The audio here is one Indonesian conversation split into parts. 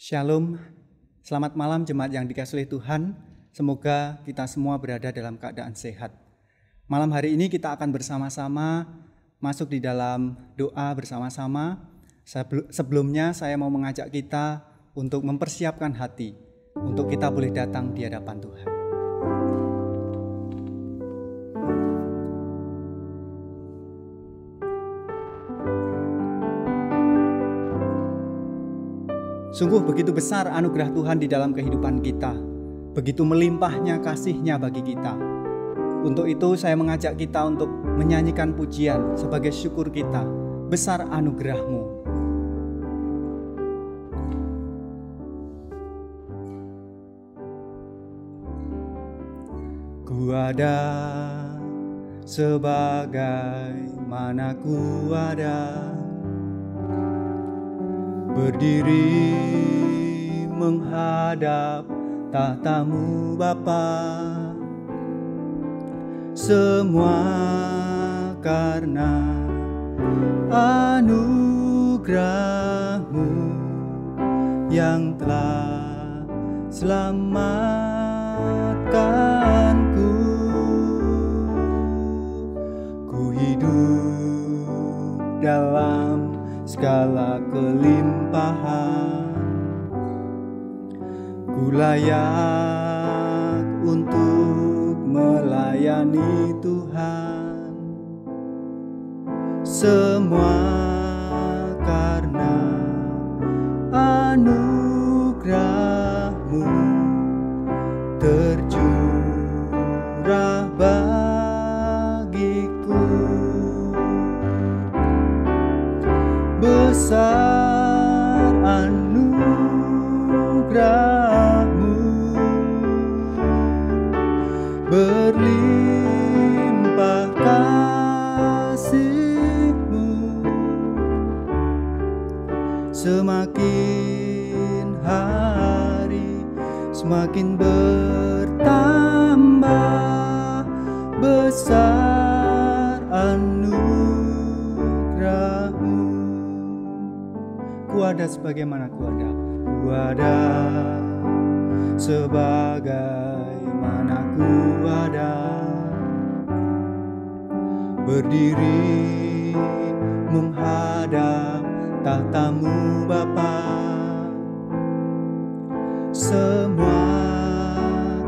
Shalom, selamat malam jemaat yang dikasihi Tuhan. Semoga kita semua berada dalam keadaan sehat. Malam hari ini kita akan bersama-sama masuk di dalam doa bersama-sama. Sebelumnya saya mau mengajak kita untuk mempersiapkan hati, untuk kita boleh datang di hadapan Tuhan. Sungguh begitu besar anugerah Tuhan di dalam kehidupan kita. Begitu melimpahnya kasih-Nya bagi kita. Untuk itu saya mengajak kita untuk menyanyikan pujian sebagai syukur kita. Besar anugerah-Mu. Ku ada sebagaimana ku ada, berdiri menghadap tahta-Mu Bapa, semua karena anugerah-Mu yang telah selamatkanku. Ku hidup dalam segala kelimpahan, ku layak untuk melayani Tuhan. Semua karena anugerah-Mu tercurah bagiku. Besar anugerah-Mu, berlimpah kasih-Mu, semakin hari semakin bertambah. Besar anugerah-Mu. Ku ada sebagaimana ku ada, ku ada sebagaimana ku ada, berdiri menghadap tahta-Mu Bapa, semua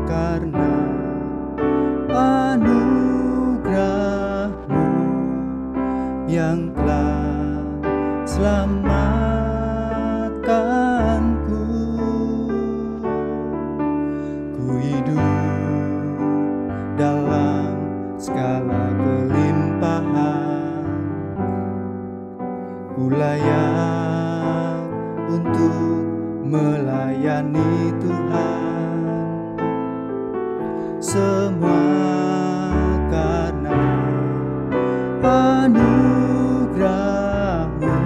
karena anugerah-Mu yang telah selamatkanku. Ku hidup dalam segala kelimpahan, ku layak untuk melayani Tuhan. Semua karena anugerah-Mu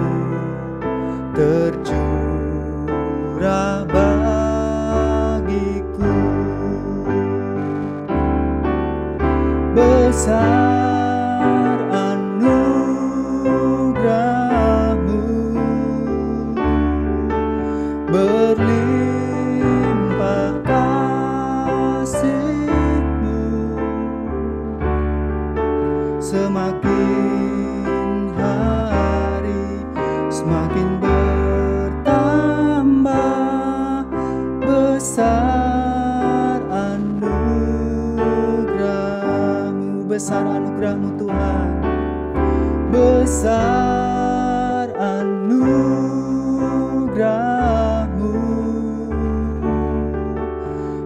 tercurah bagiku. Besar anugerah-Mu, berlimpah kasih-Mu, semakin hari semakin bertambah. Besar anugerah-Mu, besar anugerah-Mu Tuhan. Besar anugerah-Mu,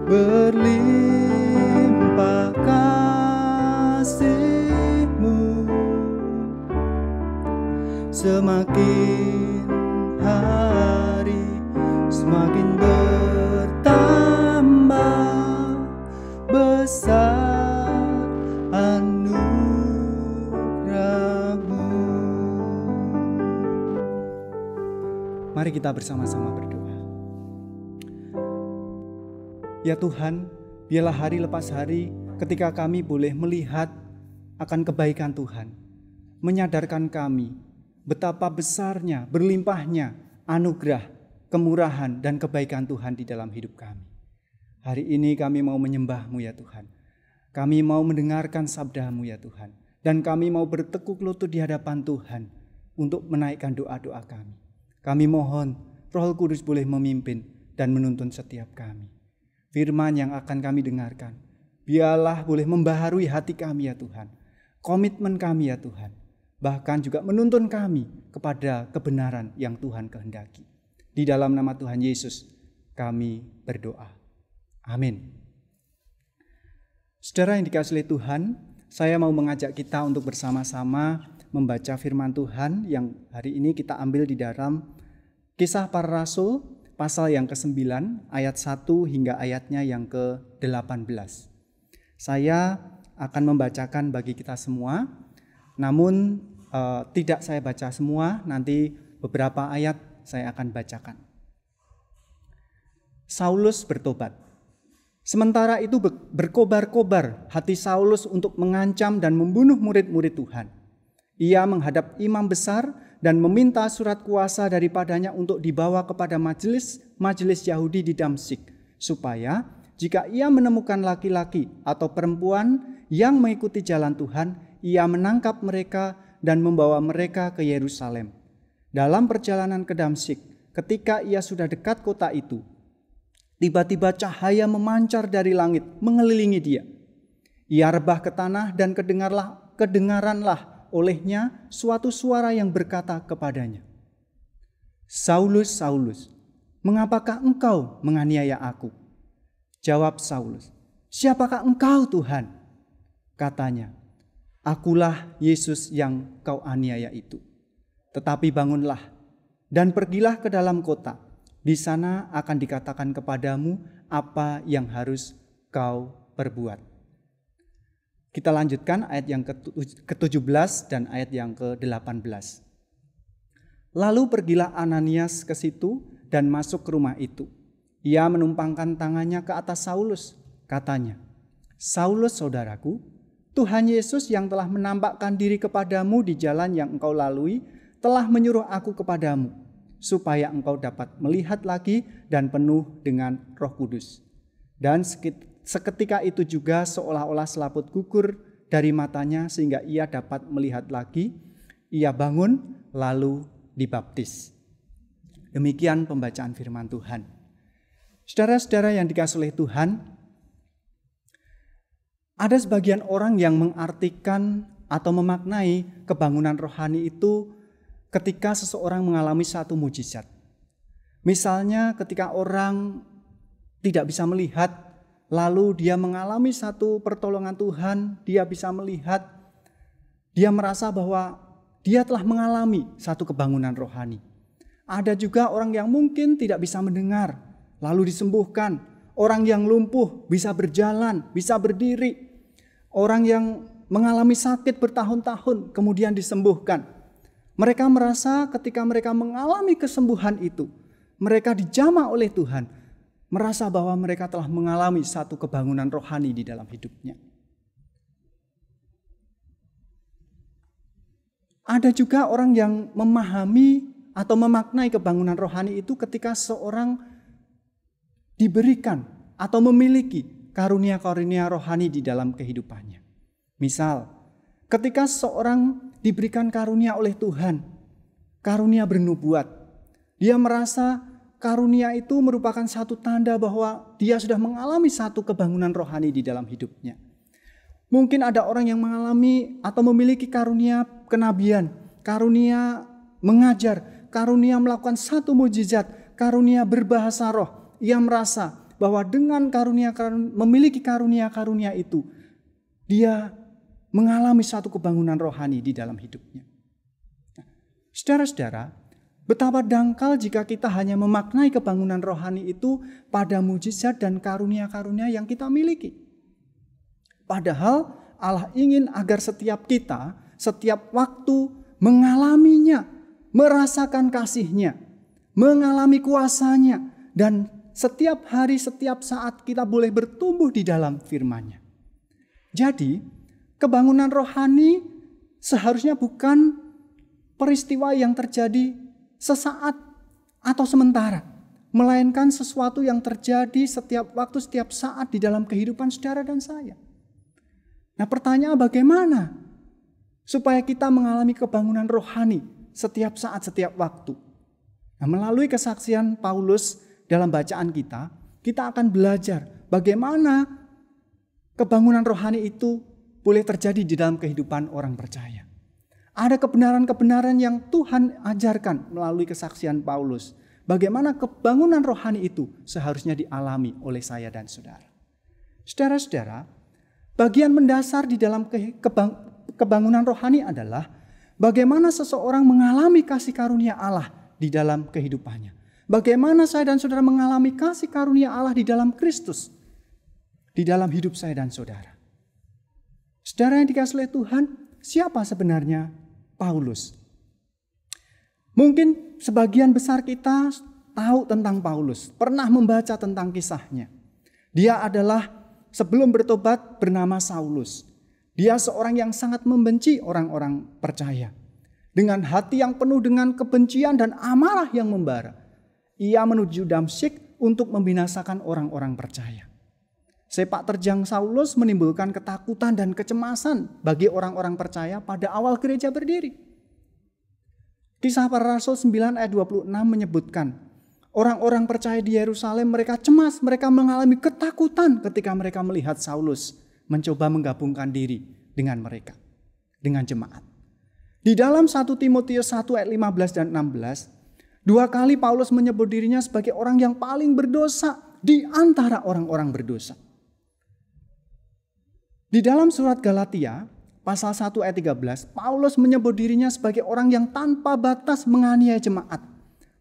berlimpah kasih-Mu, semakin hari semakin bertambah. Besar anugerah-Mu. Mari kita bersama-sama berdoa. Ya Tuhan, biarlah hari lepas hari ketika kami boleh melihat akan kebaikan Tuhan, menyadarkan kami betapa besarnya, berlimpahnya anugerah kemurahan dan kebaikan Tuhan di dalam hidup kami. Hari ini kami mau menyembah-Mu ya Tuhan. Kami mau mendengarkan sabda-Mu ya Tuhan. Dan kami mau bertekuk lutut di hadapan Tuhan untuk menaikkan doa-doa kami. Kami mohon Roh Kudus boleh memimpin dan menuntun setiap kami. Firman yang akan kami dengarkan, biarlah boleh membaharui hati kami ya Tuhan. Komitmen kami ya Tuhan. Bahkan juga menuntun kami kepada kebenaran yang Tuhan kehendaki. Di dalam nama Tuhan Yesus kami berdoa. Amin. Saudara yang dikasihi oleh Tuhan, saya mau mengajak kita untuk bersama-sama membaca firman Tuhan yang hari ini kita ambil di dalam Kisah Para Rasul pasal yang ke-9 ayat 1 hingga ayatnya yang ke-18. Saya akan membacakan bagi kita semua, namun tidak saya baca semua, nanti beberapa ayat saya akan bacakan. Saulus bertobat. Sementara itu berkobar-kobar hati Saulus untuk mengancam dan membunuh murid-murid Tuhan. Ia menghadap imam besar dan meminta surat kuasa daripadanya untuk dibawa kepada majelis Yahudi di Damsyik, supaya jika ia menemukan laki-laki atau perempuan yang mengikuti jalan Tuhan, ia menangkap mereka dan membawa mereka ke Yerusalem. Dalam perjalanan ke Damsyik, ketika ia sudah dekat kota itu, tiba-tiba cahaya memancar dari langit mengelilingi dia. Ia rebah ke tanah dan kedengaranlah olehnya suatu suara yang berkata kepadanya, "Saulus, Saulus, mengapakah engkau menganiaya aku?" Jawab Saulus, "Siapakah engkau Tuhan?" Katanya, "Akulah Yesus yang kau aniaya itu. Tetapi bangunlah dan pergilah ke dalam kota. Di sana akan dikatakan kepadamu apa yang harus kau perbuat." Kita lanjutkan ayat yang ke-17 dan ayat yang ke-18. Lalu pergilah Ananias ke situ dan masuk ke rumah itu. Ia menumpangkan tangannya ke atas Saulus. Katanya, "Saulus saudaraku, Tuhan Yesus yang telah menampakkan diri kepadamu di jalan yang engkau lalui telah menyuruh aku kepadamu, supaya engkau dapat melihat lagi dan penuh dengan Roh Kudus." Dan seketika itu juga seolah-olah selaput gugur dari matanya sehingga ia dapat melihat lagi. Ia bangun lalu dibaptis. Demikian pembacaan firman Tuhan. Saudara-saudara yang dikasihi oleh Tuhan, ada sebagian orang yang mengartikan atau memaknai kebangunan rohani itu ketika seseorang mengalami satu mujizat. Misalnya ketika orang tidak bisa melihat, lalu dia mengalami satu pertolongan Tuhan, dia bisa melihat, dia merasa bahwa dia telah mengalami satu kebangunan rohani. Ada juga orang yang mungkin tidak bisa mendengar, lalu disembuhkan. Orang yang lumpuh bisa berjalan, bisa berdiri. Orang yang mengalami sakit bertahun-tahun kemudian disembuhkan. Mereka merasa ketika mereka mengalami kesembuhan itu, mereka dijamah oleh Tuhan, merasa bahwa mereka telah mengalami satu kebangunan rohani di dalam hidupnya. Ada juga orang yang memahami atau memaknai kebangunan rohani itu ketika seorang diberikan atau memiliki karunia-karunia rohani di dalam kehidupannya. Misal, ketika seorang diberikan karunia oleh Tuhan, karunia bernubuat, dia merasa karunia itu merupakan satu tanda bahwa dia sudah mengalami satu kebangunan rohani di dalam hidupnya. Mungkin ada orang yang mengalami atau memiliki karunia kenabian, karunia mengajar, karunia melakukan satu mujizat, karunia berbahasa roh. Ia merasa bahwa dengan memiliki karunia-karunia itu, dia mengalami satu kebangunan rohani di dalam hidupnya. Nah, saudara-saudara, betapa dangkal jika kita hanya memaknai kebangunan rohani itu pada mujizat dan karunia-karunia yang kita miliki. Padahal Allah ingin agar setiap kita, setiap waktu mengalaminya, merasakan kasih-Nya, mengalami kuasa-Nya, dan setiap hari, setiap saat kita boleh bertumbuh di dalam firman-Nya. Jadi, kebangunan rohani seharusnya bukan peristiwa yang terjadi sesaat atau sementara. melainkan sesuatu yang terjadi setiap waktu, setiap saat di dalam kehidupan saudara dan saya. Nah, pertanyaan bagaimana supaya kita mengalami kebangunan rohani setiap saat, setiap waktu. Nah, melalui kesaksian Paulus dalam bacaan kita akan belajar bagaimana kebangunan rohani itu boleh terjadi di dalam kehidupan orang percaya. Ada kebenaran-kebenaran yang Tuhan ajarkan melalui kesaksian Paulus. Bagaimana kebangunan rohani itu seharusnya dialami oleh saya dan saudara. Saudara-saudara, bagian mendasar di dalam kebangunan rohani adalah bagaimana seseorang mengalami kasih karunia Allah di dalam kehidupannya. Bagaimana saya dan saudara mengalami kasih karunia Allah di dalam Kristus, di dalam hidup saya dan saudara. Saudara yang dikasihi oleh Tuhan, siapa sebenarnya Paulus? Mungkin sebagian besar kita tahu tentang Paulus, pernah membaca tentang kisahnya. Dia adalah sebelum bertobat bernama Saulus. Dia seorang yang sangat membenci orang-orang percaya. Dengan hati yang penuh dengan kebencian dan amarah yang membara, ia menuju Damsyik untuk membinasakan orang-orang percaya. Sepak terjang Saulus menimbulkan ketakutan dan kecemasan bagi orang-orang percaya pada awal gereja berdiri. Kisah Para Rasul 9 ayat 26 menyebutkan, orang-orang percaya di Yerusalem mereka cemas, mereka mengalami ketakutan ketika mereka melihat Saulus mencoba menggabungkan diri dengan mereka, dengan jemaat. Di dalam 1 Timotius 1 ayat 15 dan 16, dua kali Paulus menyebut dirinya sebagai orang yang paling berdosa di antara orang-orang berdosa. Di dalam surat Galatia, pasal 1 ayat 13, Paulus menyebut dirinya sebagai orang yang tanpa batas menganiaya jemaat.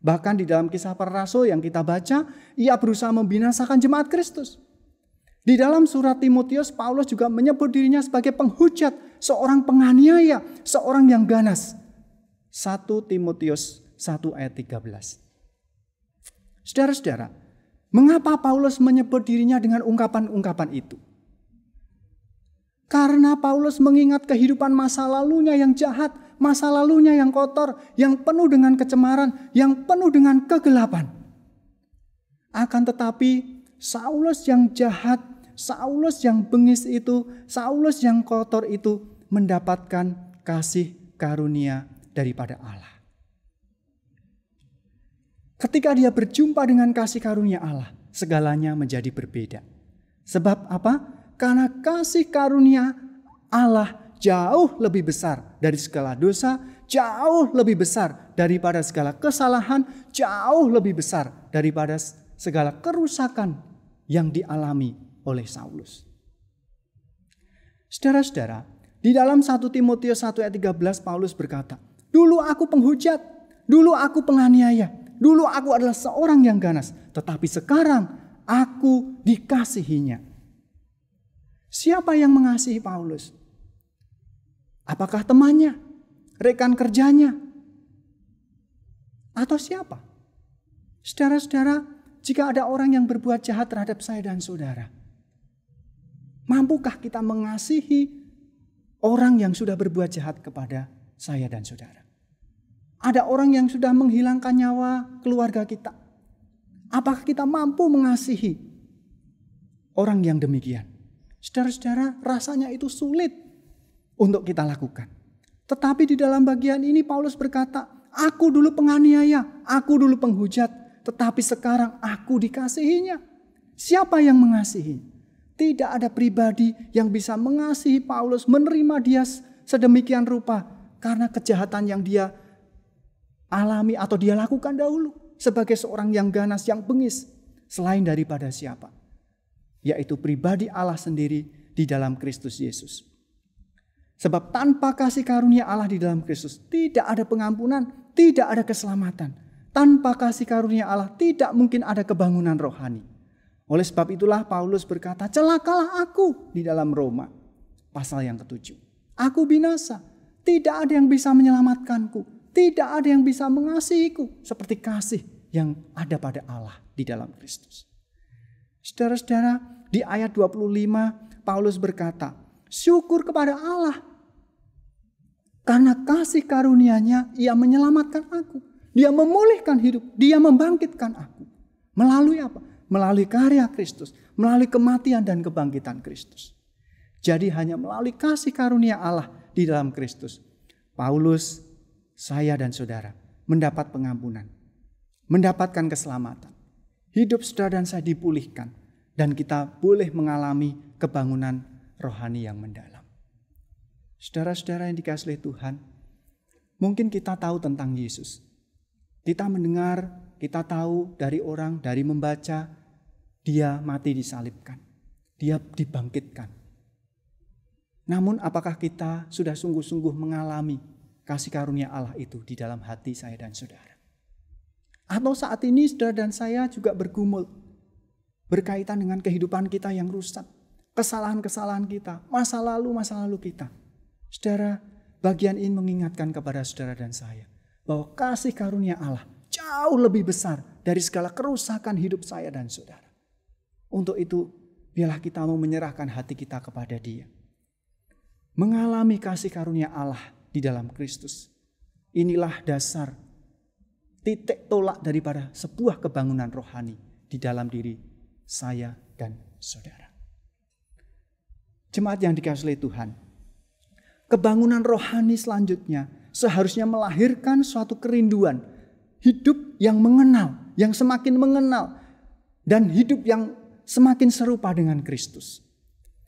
Bahkan di dalam Kisah Para Rasul yang kita baca, ia berusaha membinasakan jemaat Kristus. Di dalam surat Timotius, Paulus juga menyebut dirinya sebagai penghujat, seorang penganiaya, seorang yang ganas. 1 Timotius 1 ayat 13. Saudara-saudara, mengapa Paulus menyebut dirinya dengan ungkapan-ungkapan itu? Karena Paulus mengingat kehidupan masa lalunya yang jahat, masa lalunya yang kotor, yang penuh dengan kecemaran, yang penuh dengan kegelapan. Akan tetapi Saulus yang jahat, Saulus yang bengis itu, Saulus yang kotor itu mendapatkan kasih karunia daripada Allah. Ketika dia berjumpa dengan kasih karunia Allah, segalanya menjadi berbeda. Sebab apa? Karena kasih karunia Allah jauh lebih besar dari segala dosa, jauh lebih besar daripada segala kesalahan, jauh lebih besar daripada segala kerusakan yang dialami oleh Saulus. Saudara-saudara, di dalam 1 Timotius 1 ayat 13 Paulus berkata, dulu aku penghujat, dulu aku penganiaya, dulu aku adalah seorang yang ganas, tetapi sekarang aku dikasihinya. Siapa yang mengasihi Paulus? Apakah temannya? Rekan kerjanya? Atau siapa? Saudara-saudara, jika ada orang yang berbuat jahat terhadap saya dan saudara, mampukah kita mengasihi orang yang sudah berbuat jahat kepada saya dan saudara? Ada orang yang sudah menghilangkan nyawa keluarga kita. Apakah kita mampu mengasihi orang yang demikian? Saudara-saudara, rasanya itu sulit untuk kita lakukan. Tetapi di dalam bagian ini Paulus berkata, aku dulu penganiaya, aku dulu penghujat, tetapi sekarang aku dikasihinya. Siapa yang mengasihi? Tidak ada pribadi yang bisa mengasihi Paulus, menerima dia sedemikian rupa karena kejahatan yang dia alami atau dia lakukan dahulu sebagai seorang yang ganas, yang bengis, selain daripada siapa? Yaitu pribadi Allah sendiri di dalam Kristus Yesus. Sebab tanpa kasih karunia Allah di dalam Kristus tidak ada pengampunan, tidak ada keselamatan. Tanpa kasih karunia Allah tidak mungkin ada kebangunan rohani. Oleh sebab itulah Paulus berkata, celakalah aku di dalam Roma. Pasal yang ke-7. Aku binasa, tidak ada yang bisa menyelamatkanku, tidak ada yang bisa mengasihiku seperti kasih yang ada pada Allah di dalam Kristus. Saudara-saudara, di ayat 25 Paulus berkata, syukur kepada Allah. Karena kasih karunia-Nya ia menyelamatkan aku. Dia memulihkan hidup, dia membangkitkan aku. Melalui apa? Melalui karya Kristus, melalui kematian dan kebangkitan Kristus. Jadi hanya melalui kasih karunia Allah di dalam Kristus, Paulus, saya dan saudara mendapat pengampunan, mendapatkan keselamatan. Hidup saudara dan saya dipulihkan, dan kita boleh mengalami kebangunan rohani yang mendalam. Saudara-saudara yang dikasihi Tuhan, mungkin kita tahu tentang Yesus. Kita mendengar, kita tahu dari orang, dari membaca, dia mati disalibkan, dia dibangkitkan. Namun apakah kita sudah sungguh-sungguh mengalami kasih karunia Allah itu di dalam hati saya dan saudara? Atau saat ini saudara dan saya juga bergumul berkaitan dengan kehidupan kita yang rusak, kesalahan-kesalahan kita, masa lalu kita. Saudara, bagian ini mengingatkan kepada saudara dan saya bahwa kasih karunia Allah jauh lebih besar dari segala kerusakan hidup saya dan saudara. Untuk itu, biarlah kita mau menyerahkan hati kita kepada Dia. Mengalami kasih karunia Allah di dalam Kristus. Inilah dasar titik tolak daripada sebuah kebangunan rohani di dalam diri saya dan saudara. Jemaat yang dikasihi Tuhan, kebangunan rohani selanjutnya seharusnya melahirkan suatu kerinduan hidup yang mengenal, yang semakin mengenal, dan hidup yang semakin serupa dengan Kristus.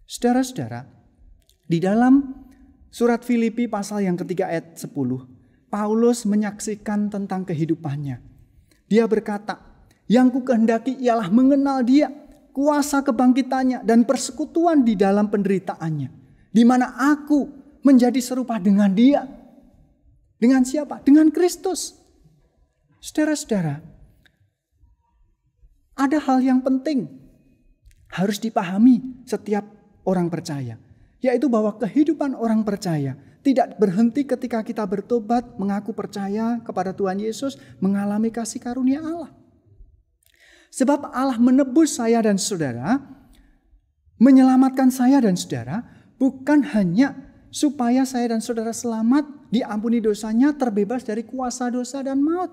Saudara-saudara, di dalam surat Filipi pasal yang ketiga ayat 10, Paulus menyaksikan tentang kehidupannya. Dia berkata, yang ku kehendaki ialah mengenal Dia, kuasa kebangkitannya dan persekutuan di dalam penderitaannya, di mana aku menjadi serupa dengan Dia. Dengan siapa? Dengan Kristus. Saudara-saudara, ada hal yang penting harus dipahami setiap orang percaya, yaitu bahwa kehidupan orang percaya tidak berhenti ketika kita bertobat, mengaku percaya kepada Tuhan Yesus, mengalami kasih karunia Allah. Sebab Allah menebus saya dan saudara, menyelamatkan saya dan saudara, bukan hanya supaya saya dan saudara selamat, diampuni dosanya, terbebas dari kuasa dosa dan maut.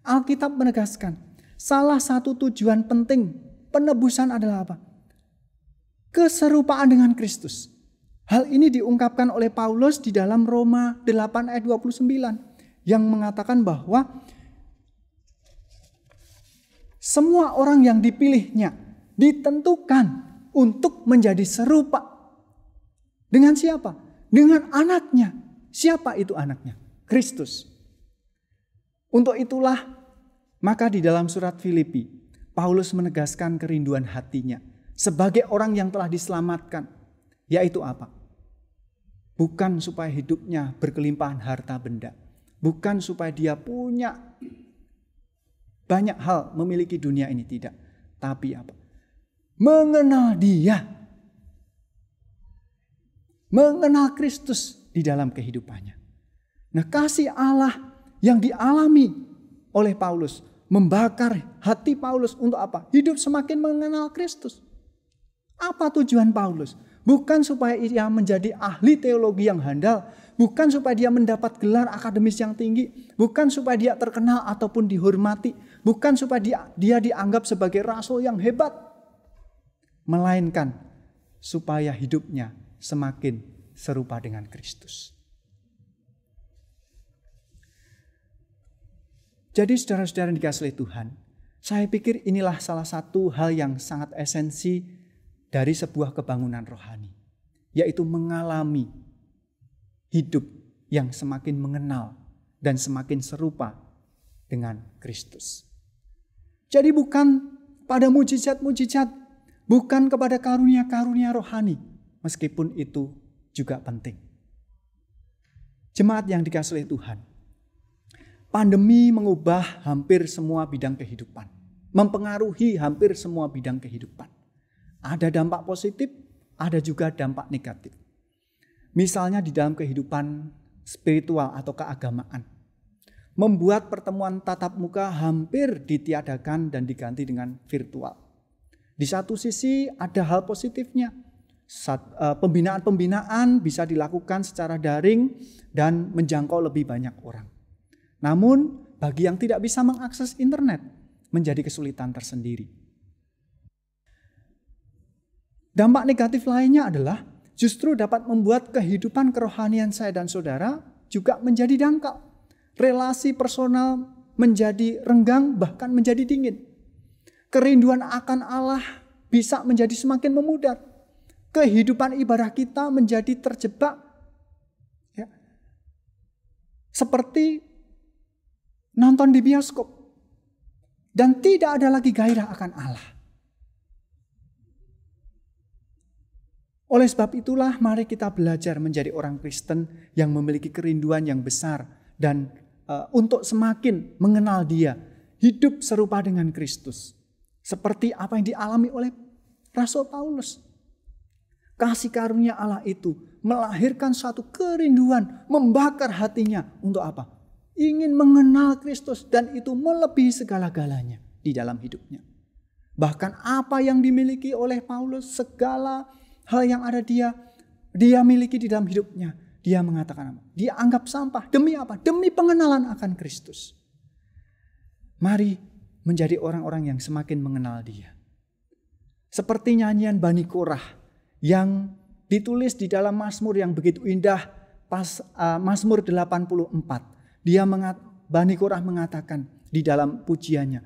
Alkitab menegaskan, salah satu tujuan penting penebusan adalah apa? Keserupaan dengan Kristus. Hal ini diungkapkan oleh Paulus di dalam Roma 8 ayat 29 yang mengatakan bahwa semua orang yang dipilihnya ditentukan untuk menjadi serupa. Dengan siapa? Dengan anaknya. Siapa itu anaknya? Kristus. Untuk itulah maka di dalam surat Filipi, Paulus menegaskan kerinduan hatinya sebagai orang yang telah diselamatkan. Yaitu apa? Bukan supaya hidupnya berkelimpahan harta benda. Bukan supaya dia punya banyak hal memiliki dunia ini, tidak. Tapi apa? Mengenal Dia. Mengenal Kristus di dalam kehidupannya. Nah, kasih Allah yang dialami oleh Paulus membakar hati Paulus untuk apa? Hidup semakin mengenal Kristus. Apa tujuan Paulus? Bukan supaya ia menjadi ahli teologi yang handal. Bukan supaya dia mendapat gelar akademis yang tinggi. Bukan supaya dia terkenal ataupun dihormati. Bukan supaya dia dianggap sebagai rasul yang hebat. Melainkan supaya hidupnya semakin serupa dengan Kristus. Jadi saudara-saudara yang dikasihi Tuhan, saya pikir inilah salah satu hal yang sangat esensi dari sebuah kebangunan rohani, yaitu mengalami hidup yang semakin mengenal dan semakin serupa dengan Kristus. Jadi bukan pada mujizat-mujizat, bukan kepada karunia-karunia rohani, meskipun itu juga penting. Jemaat yang dikasihi Tuhan, pandemi mengubah hampir semua bidang kehidupan, mempengaruhi hampir semua bidang kehidupan. Ada dampak positif, ada juga dampak negatif. Misalnya di dalam kehidupan spiritual atau keagamaan. Membuat pertemuan tatap muka hampir ditiadakan dan diganti dengan virtual. Di satu sisi ada hal positifnya. Pembinaan-pembinaan bisa dilakukan secara daring dan menjangkau lebih banyak orang. Namun bagi yang tidak bisa mengakses internet, menjadi kesulitan tersendiri. Dampak negatif lainnya adalah justru dapat membuat kehidupan kerohanian saya dan saudara juga menjadi dangkal. Relasi personal menjadi renggang, bahkan menjadi dingin. Kerinduan akan Allah bisa menjadi semakin memudar. Kehidupan ibadah kita menjadi terjebak ya, seperti nonton di bioskop. Dan tidak ada lagi gairah akan Allah. Oleh sebab itulah mari kita belajar menjadi orang Kristen yang memiliki kerinduan yang besar. Dan untuk semakin mengenal Dia. Hidup serupa dengan Kristus. Seperti apa yang dialami oleh Rasul Paulus. Kasih karunia Allah itu melahirkan suatu kerinduan, membakar hatinya untuk apa? Ingin mengenal Kristus dan itu melebihi segala-galanya di dalam hidupnya. Bahkan apa yang dimiliki oleh Paulus, segala hal yang ada dia miliki di dalam hidupnya. Dia mengatakan apa? Dia anggap sampah. Demi apa? Demi pengenalan akan Kristus. Mari menjadi orang-orang yang semakin mengenal Dia. Seperti nyanyian Bani Korah yang ditulis di dalam Mazmur yang begitu indah, Mazmur 84. Bani Korah mengatakan di dalam pujiannya,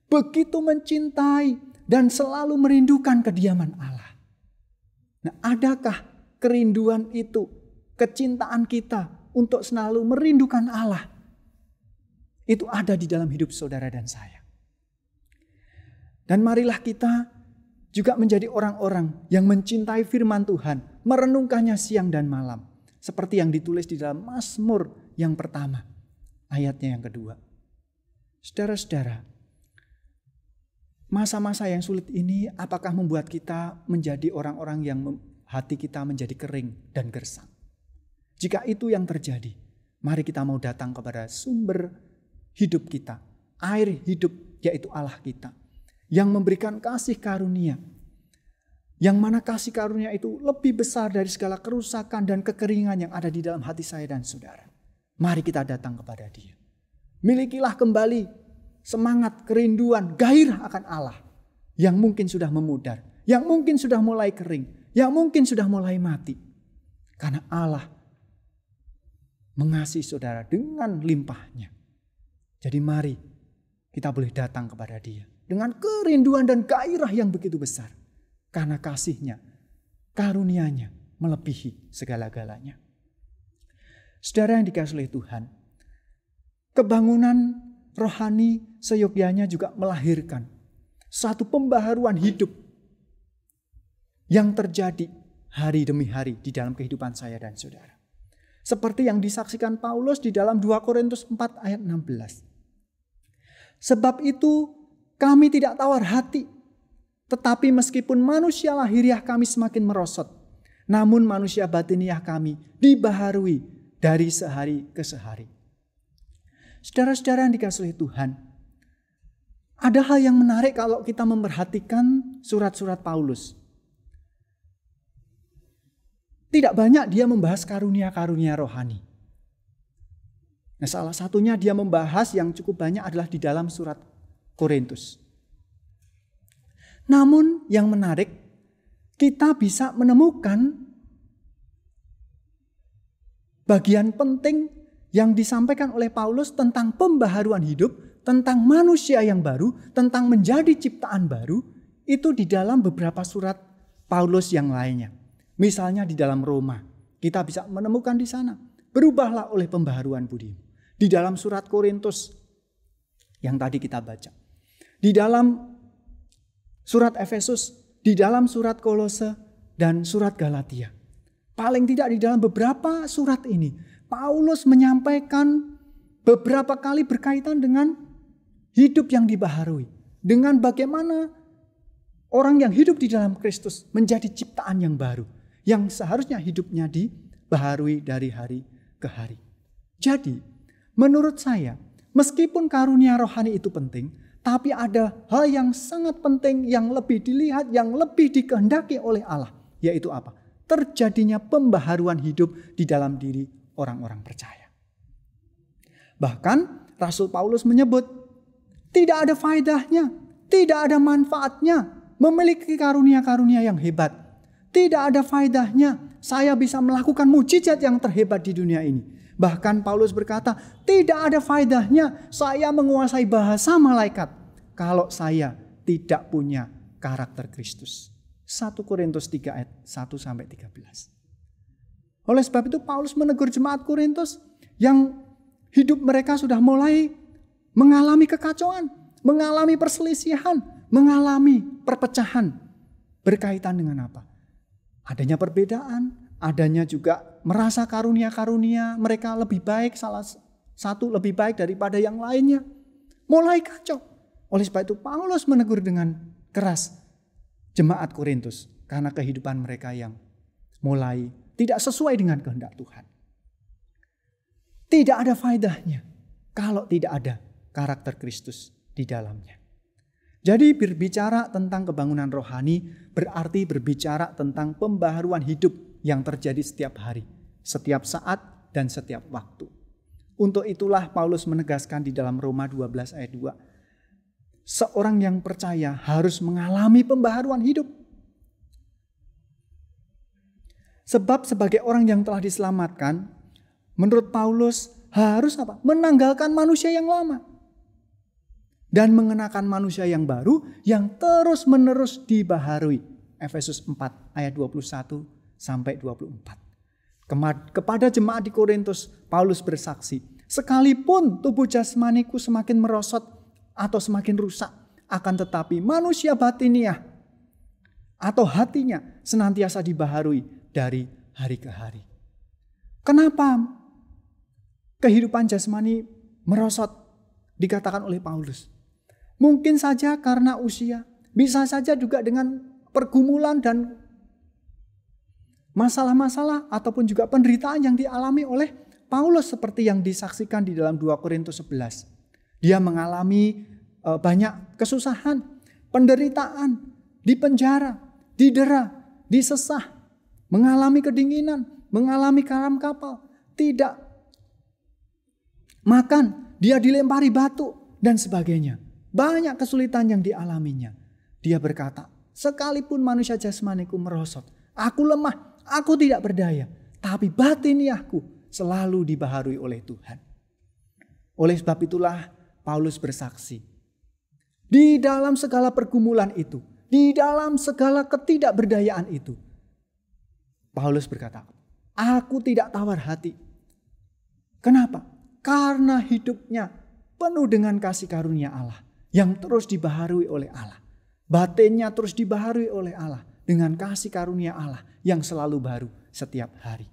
begitu mencintai dan selalu merindukan kediaman Allah. Nah, adakah kerinduan itu, kecintaan kita untuk selalu merindukan Allah? Itu ada di dalam hidup saudara dan saya. Dan marilah kita juga menjadi orang-orang yang mencintai firman Tuhan, merenungkannya siang dan malam. Seperti yang ditulis di dalam Mazmur yang pertama, ayatnya yang kedua. Saudara-saudara, masa-masa yang sulit ini apakah membuat kita menjadi orang-orang yang hati kita menjadi kering dan gersang? Jika itu yang terjadi, mari kita mau datang kepada sumber hidup kita, air hidup yaitu Allah kita. Yang memberikan kasih karunia. Yang mana kasih karunia itu lebih besar dari segala kerusakan dan kekeringan yang ada di dalam hati saya dan saudara. Mari kita datang kepada Dia. Milikilah kembali semangat, kerinduan, gairah akan Allah. Yang mungkin sudah memudar. Yang mungkin sudah mulai kering. Yang mungkin sudah mulai mati. Karena Allah mengasihi saudara dengan limpahnya. Jadi mari kita boleh datang kepada Dia. Dengan kerinduan dan gairah yang begitu besar. Karena kasih-Nya, karunia-Nya melebihi segala-galanya. Saudara yang dikasihi oleh Tuhan, kebangunan rohani seyogyanya juga melahirkan satu pembaharuan hidup yang terjadi hari demi hari di dalam kehidupan saya dan saudara. Seperti yang disaksikan Paulus di dalam 2 Korintus 4 ayat 16. Sebab itu kami tidak tawar hati, tetapi meskipun manusia lahiriah kami semakin merosot, namun manusia batiniah kami dibaharui dari sehari ke sehari. Saudara-saudara yang dikasihi Tuhan, ada hal yang menarik kalau kita memperhatikan surat-surat Paulus. Tidak banyak dia membahas karunia-karunia rohani. Nah, salah satunya dia membahas yang cukup banyak adalah di dalam surat Korintus. Namun yang menarik, kita bisa menemukan bagian penting yang disampaikan oleh Paulus tentang pembaharuan hidup, tentang manusia yang baru, tentang menjadi ciptaan baru, itu di dalam beberapa surat Paulus yang lainnya. Misalnya di dalam Roma, kita bisa menemukan di sana, berubahlah oleh pembaharuan budimu. Di dalam surat Korintus yang tadi kita baca. Di dalam surat Efesus, di dalam surat Kolose, dan surat Galatia. Paling tidak di dalam beberapa surat ini, Paulus menyampaikan beberapa kali berkaitan dengan hidup yang dibaharui. Dengan bagaimana orang yang hidup di dalam Kristus menjadi ciptaan yang baru. Yang seharusnya hidupnya dibaharui dari hari ke hari. Jadi, menurut saya, meskipun karunia rohani itu penting, tapi ada hal yang sangat penting yang lebih dilihat, yang lebih dikehendaki oleh Allah. Yaitu apa? Terjadinya pembaharuan hidup di dalam diri orang-orang percaya. Bahkan Rasul Paulus menyebut, Tidak ada faedahnya, tidak ada manfaatnya memiliki karunia-karunia yang hebat. Tidak ada faedahnya saya bisa melakukan mujizat yang terhebat di dunia ini. Bahkan Paulus berkata, tidak ada faedahnya saya menguasai bahasa malaikat kalau saya tidak punya karakter Kristus. 1 Korintus 3 ayat 1-13. Oleh sebab itu Paulus menegur jemaat Korintus yang hidup mereka sudah mulai mengalami kekacauan, mengalami perselisihan, mengalami perpecahan. Berkaitan dengan apa? Adanya perbedaan, adanya juga merasa karunia-karunia mereka lebih baik, salah satu lebih baik daripada yang lainnya. Mulai kacau. Oleh sebab itu Paulus menegur dengan keras jemaat Korintus karena kehidupan mereka yang mulai tidak sesuai dengan kehendak Tuhan. Tidak ada faedahnya kalau tidak ada karakter Kristus di dalamnya. Jadi berbicara tentang kebangunan rohani berarti berbicara tentang pembaharuan hidup yang terjadi setiap hari, setiap saat, dan setiap waktu. Untuk itulah Paulus menegaskan di dalam Roma 12 ayat 2. Seorang yang percaya harus mengalami pembaharuan hidup. Sebab sebagai orang yang telah diselamatkan, menurut Paulus harus apa? Menanggalkan manusia yang lama. Dan mengenakan manusia yang baru yang terus-menerus dibaharui. Efesus 4 ayat 21-24. Kepada jemaat di Korintus, Paulus bersaksi, sekalipun tubuh jasmaniku semakin merosot atau semakin rusak, akan tetapi manusia batiniah atau hatinya senantiasa dibaharui dari hari ke hari. Kenapa kehidupan jasmani merosot dikatakan oleh Paulus? Mungkin saja karena usia, bisa saja juga dengan pergumulan dan masalah-masalah ataupun juga penderitaan yang dialami oleh Paulus seperti yang disaksikan di dalam 2 Korintus 11. Dia mengalami banyak kesusahan, penderitaan, dipenjara, didera, disesah, mengalami kedinginan, mengalami karam kapal, tidak makan, dia dilempari batu dan sebagainya. Banyak kesulitan yang dialaminya. Dia berkata, sekalipun manusia jasmaniku merosot, aku lemah, aku tidak berdaya, tapi batiniahku selalu dibaharui oleh Tuhan. Oleh sebab itulah Paulus bersaksi. Di dalam segala pergumulan itu, di dalam segala ketidakberdayaan itu, Paulus berkata, aku tidak tawar hati. Kenapa? Karena hidupnya penuh dengan kasih karunia Allah yang terus dibaharui oleh Allah. Batinnya terus dibaharui oleh Allah dengan kasih karunia Allah yang selalu baru setiap hari.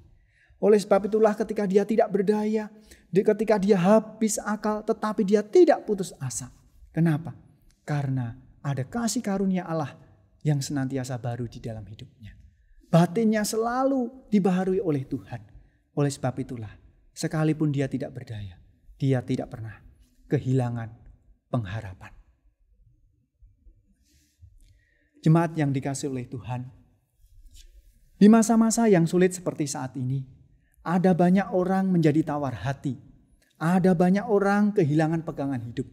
Oleh sebab itulah ketika dia tidak berdaya, ketika dia habis akal tetapi dia tidak putus asa. Kenapa? Karena ada kasih karunia Allah yang senantiasa baru di dalam hidupnya. Batinnya selalu dibaharui oleh Tuhan. Oleh sebab itulah sekalipun dia tidak berdaya, dia tidak pernah kehilangan pengharapan. Jemaat yang dikasihi oleh Tuhan, di masa-masa yang sulit seperti saat ini, ada banyak orang menjadi tawar hati. Ada banyak orang kehilangan pegangan hidup.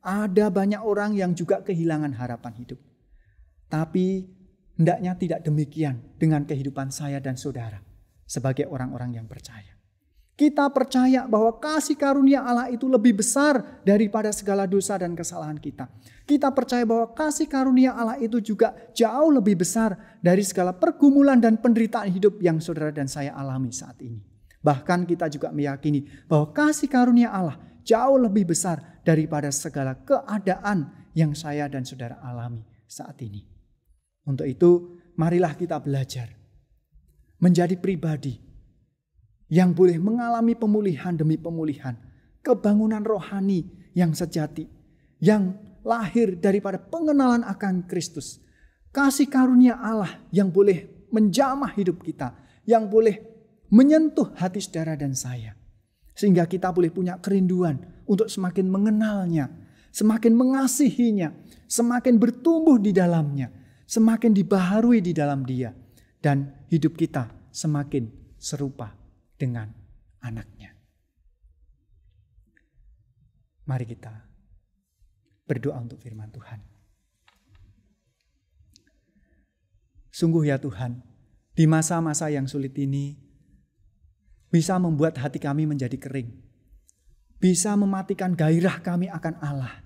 Ada banyak orang yang juga kehilangan harapan hidup. Tapi hendaknya tidak demikian dengan kehidupan saya dan saudara sebagai orang-orang yang percaya. Kita percaya bahwa kasih karunia Allah itu lebih besar daripada segala dosa dan kesalahan kita. Kita percaya bahwa kasih karunia Allah itu juga jauh lebih besar dari segala pergumulan dan penderitaan hidup yang saudara dan saya alami saat ini. Bahkan kita juga meyakini bahwa kasih karunia Allah jauh lebih besar daripada segala keadaan yang saya dan saudara alami saat ini. Untuk itu, marilah kita belajar menjadi pribadi yang boleh mengalami pemulihan demi pemulihan, kebangunan rohani yang sejati, yang lahir daripada pengenalan akan Kristus. Kasih karunia Allah yang boleh menjamah hidup kita, yang boleh menyentuh hati saudara dan saya. Sehingga kita boleh punya kerinduan untuk semakin mengenalnya, semakin mengasihinya, semakin bertumbuh di dalamnya, semakin dibaharui di dalam dia. Dan hidup kita semakin serupa dengan anaknya. Mari kita berdoa untuk firman Tuhan. Sungguh ya Tuhan, di masa-masa yang sulit ini bisa membuat hati kami menjadi kering. Bisa mematikan gairah kami akan Allah.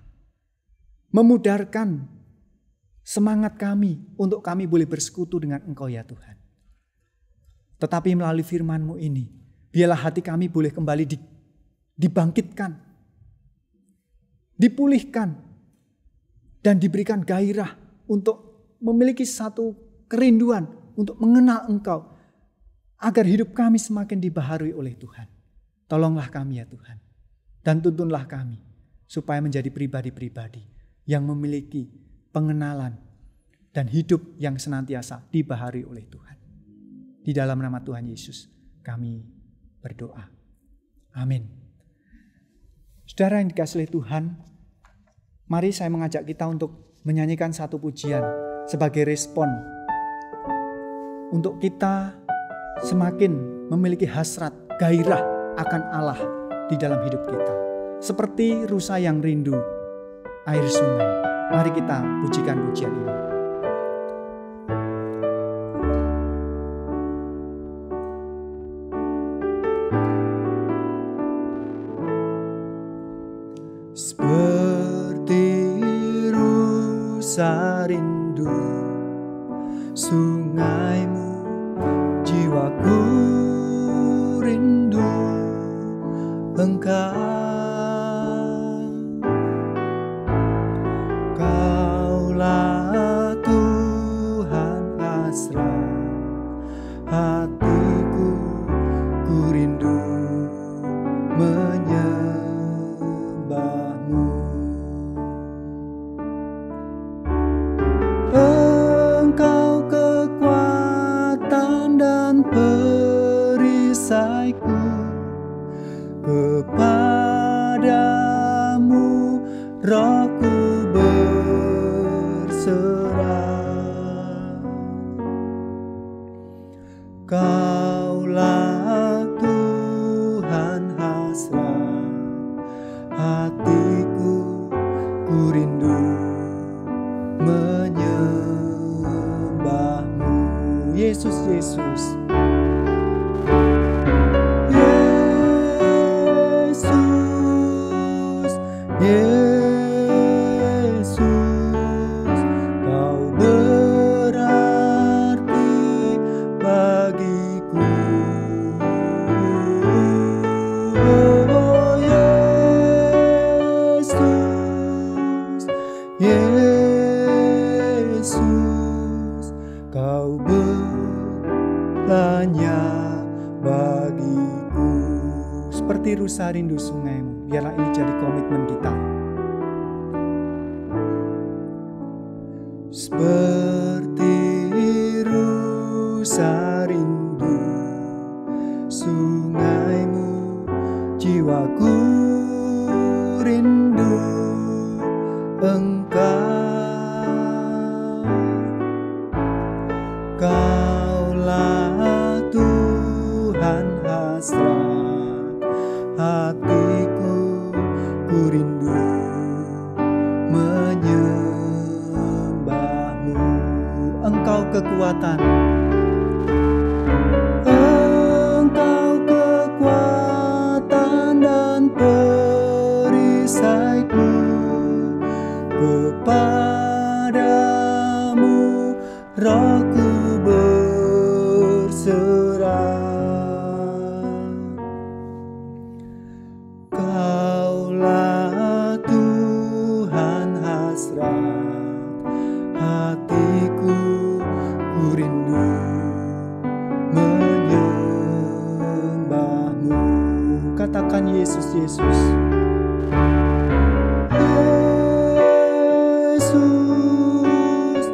Memudarkan semangat kami untuk kami boleh bersekutu dengan Engkau ya Tuhan. Tetapi melalui firman-Mu ini, biarlah hati kami boleh kembali dibangkitkan, dipulihkan, dan diberikan gairah untuk memiliki satu kerinduan untuk mengenal Engkau, agar hidup kami semakin dibaharui oleh Tuhan. Tolonglah kami ya Tuhan, dan tuntunlah kami supaya menjadi pribadi-pribadi yang memiliki pengenalan dan hidup yang senantiasa dibaharui oleh Tuhan. Di dalam nama Tuhan Yesus kami berdoa. Amin. Saudara yang dikasihi oleh Tuhan, mari saya mengajak kita untuk menyanyikan satu pujian sebagai respon untuk kita semakin memiliki hasrat, gairah akan Allah di dalam hidup kita. Seperti rusa yang rindu air sungai. Mari kita pujikan pujian ini. Seperti rusa rindu sungai-Mu, jiwaku rindu Engkau. Kaulah Tuhan hasrat hatiku, ku rindu menyembah-Mu. Engkau kekuatan dan perisaiku, kepadamu rohku berserah. Kaulah Tuhan hasrat hatiku, ku rindu menyembah-Mu. Yesus, Yesus. Yesus, Yesus, Kau berarti bagiku. Oh Yesus, Yesus, Kau bertanya bagiku. Seperti rusa rindu sungai-Mu, biarlah ini jadi komitmen kita. Seperti rusa rindu sungai-Mu, jiwaku rindu Engkau. Kaulah Tuhan hasrat hatiku, ku rindu menyembah-Mu. Engkau kekuatan, Engkau kekuatan dan perisaiku, kepadamu rohku berserah. Kaulah Tuhan hasrat hatiku, ku rindu menyembah-Mu. Katakan Yesus, Yesus. Yesus,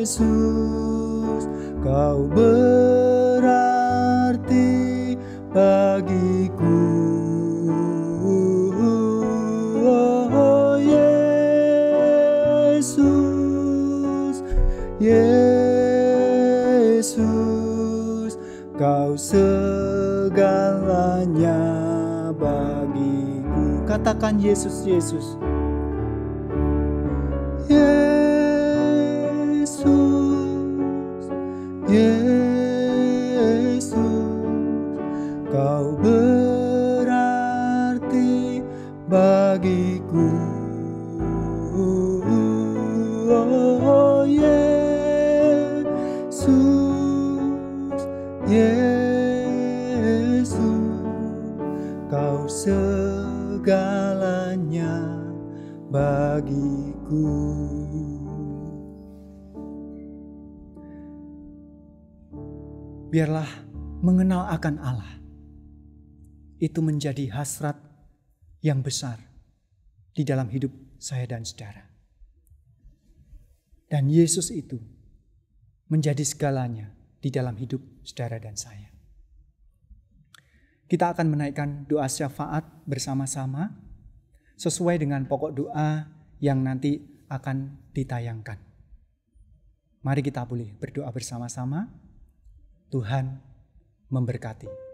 Yesus, Kau berarti bagiku. Oh Yesus, Yesus, Kau segalanya bagiku. katakan Yesus, Yesus. Yesus, Yesus, Kau berarti bagiku. Oh Yesus, Yesus, Kau segalanya bagiku. Biarlah mengenal akan Allah itu menjadi hasrat yang besar di dalam hidup saya dan saudara. Dan Yesus itu menjadi segalanya di dalam hidup saudara dan saya. Kita akan menaikkan doa syafaat bersama-sama sesuai dengan pokok doa yang nanti akan ditayangkan. Mari kita boleh berdoa bersama-sama. Tuhan memberkati.